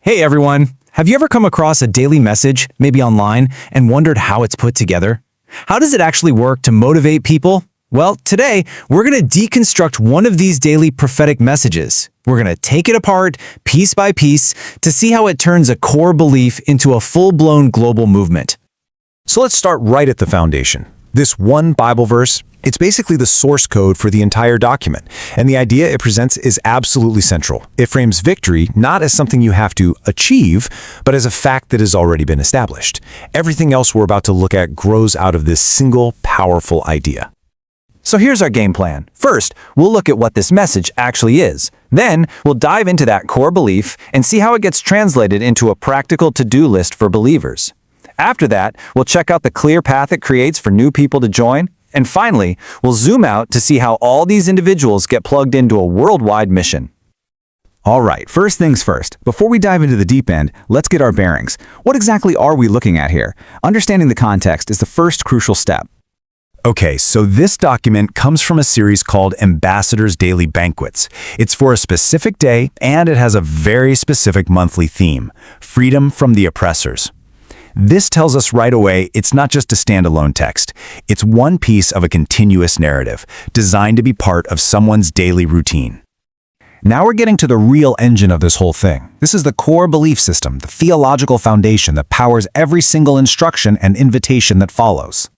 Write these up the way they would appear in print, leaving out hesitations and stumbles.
Hey everyone! Have you ever come across a daily message, maybe online, and wondered how it's put together? How does it actually work to motivate people? Well, today, we're going to deconstruct one of these daily prophetic messages. We're going to take it apart, piece by piece, to see how it turns a core belief into a full-blown global movement. So let's start right at the foundation. This one Bible verse, it's basically the source code for the entire document, and the idea it presents is absolutely central. It frames victory not as something you have to achieve, but as a fact that has already been established. Everything else we're about to look at grows out of this single, powerful idea. So here's our game plan. First, we'll look at what this message actually is. Then, we'll dive into that core belief and see how it gets translated into a practical to-do list for believers. After that, we'll check out the clear path it creates for new people to join. And finally, we'll zoom out to see how all these individuals get plugged into a worldwide mission. All right, first things first. Before we dive into the deep end, let's get our bearings. What exactly are we looking at here? Understanding the context is the first crucial step. Okay, so this document comes from a series called Ambassadors' Daily Banquets. It's for a specific day, and it has a very specific monthly theme: freedom from the oppressors. This tells us right away it's not just a standalone text. It's one piece of a continuous narrative, designed to be part of someone's daily routine. Now we're getting to the real engine of this whole thing. This is the core belief system, the theological foundation that powers every single instruction and invitation that follows.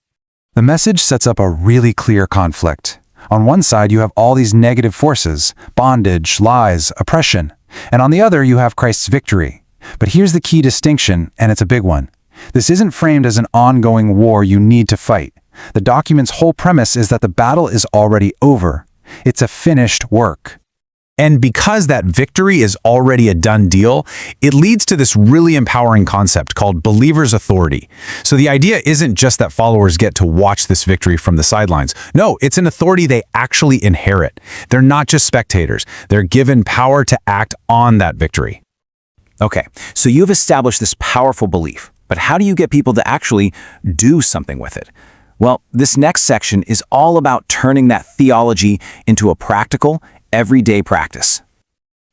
The message sets up a really clear conflict. On one side, you have all these negative forces: bondage, lies, oppression. And on the other, you have Christ's victory. But here's the key distinction, and it's a big one. This isn't framed as an ongoing war you need to fight. The document's whole premise is that the battle is already over. It's a finished work. And because that victory is already a done deal, it leads to this really empowering concept called believer's authority. So the idea isn't just that followers get to watch this victory from the sidelines. No, it's an authority they actually inherit. They're not just spectators. They're given power to act on that victory. Okay, so you've established this powerful belief, but how do you get people to actually do something with it? Well, this next section is all about turning that theology into a practical, everyday practice.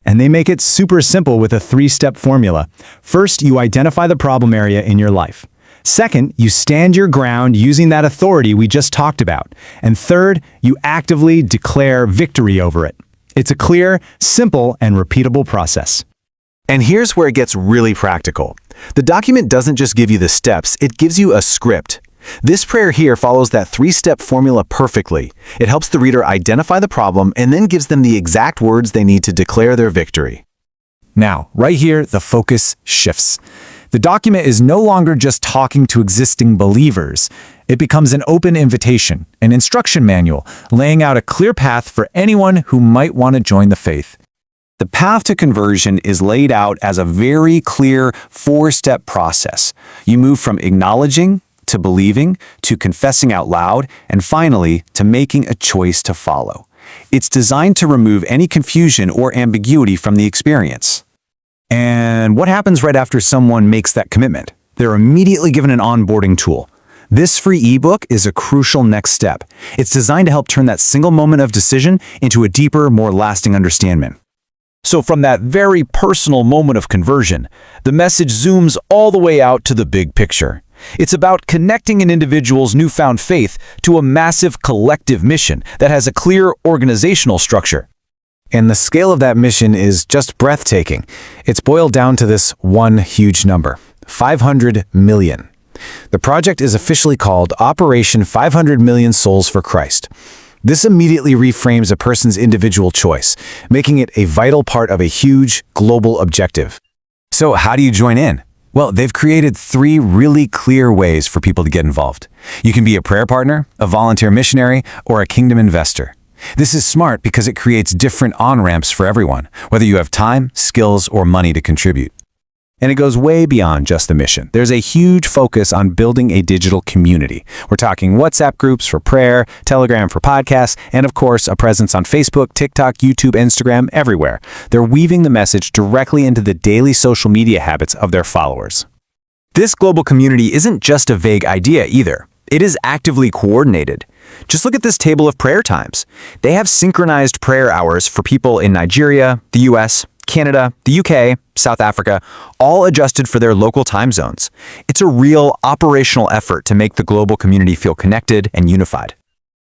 And they make it super simple with a three-step formula. First, you identify the problem area in your life. Second, you stand your ground using that authority we just talked about. And third, you actively declare victory over it. It's a clear, simple, and repeatable process. And here's where it gets really practical. The document doesn't just give you the steps, it gives you a script. This prayer here follows that three-step formula perfectly. It helps the reader identify the problem and then gives them the exact words they need to declare their victory. Now, right here, the focus shifts. The document is no longer just talking to existing believers. It becomes an open invitation, an instruction manual, laying out a clear path for anyone who might want to join the faith. The path to conversion is laid out as a very clear four-step process. You move from acknowledging, to believing, to confessing out loud, and finally, to making a choice to follow. It's designed to remove any confusion or ambiguity from the experience. And what happens right after someone makes that commitment? They're immediately given an onboarding tool. This free ebook is a crucial next step. It's designed to help turn that single moment of decision into a deeper, more lasting understanding. So from that very personal moment of conversion, the message zooms all the way out to the big picture. It's about connecting an individual's newfound faith to a massive collective mission that has a clear organizational structure. And the scale of that mission is just breathtaking. It's boiled down to this one huge number: 500 million. The project is officially called Operation 500 Million Souls for Christ. This immediately reframes a person's individual choice, making it a vital part of a huge, global objective. So how do you join in? Well, they've created 3 really clear ways for people to get involved. You can be a prayer partner, a volunteer missionary, or a kingdom investor. This is smart because it creates different on-ramps for everyone, whether you have time, skills, or money to contribute. And it goes way beyond just the mission. There's a huge focus on building a digital community. We're talking WhatsApp groups for prayer, Telegram for podcasts, and of course, a presence on Facebook, TikTok, YouTube, Instagram, everywhere. They're weaving the message directly into the daily social media habits of their followers. This global community isn't just a vague idea either. It is actively coordinated. Just look at this table of prayer times. They have synchronized prayer hours for people in Nigeria, the US, Canada, the UK, South Africa, all adjusted for their local time zones. It's a real operational effort to make the global community feel connected and unified.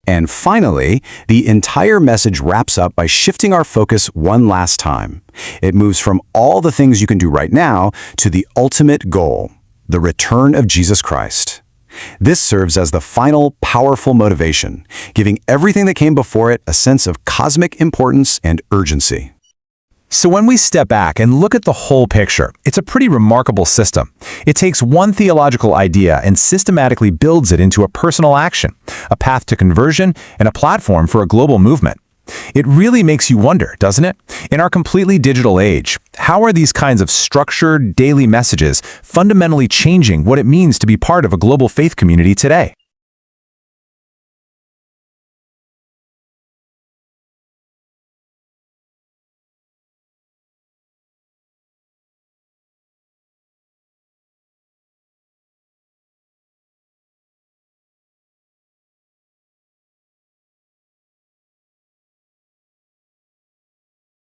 And finally, the entire message wraps up by shifting our focus one last time. It moves from all the things you can do right now to the ultimate goal, the return of Jesus Christ. This serves as the final, powerful motivation, giving everything that came before it a sense of cosmic importance and urgency. So when we step back and look at the whole picture, it's a pretty remarkable system. It takes one theological idea and systematically builds it into a personal action, a path to conversion, and a platform for a global movement. It really makes you wonder, doesn't it? In our completely digital age, how are these kinds of structured, daily messages fundamentally changing what it means to be part of a global faith community today?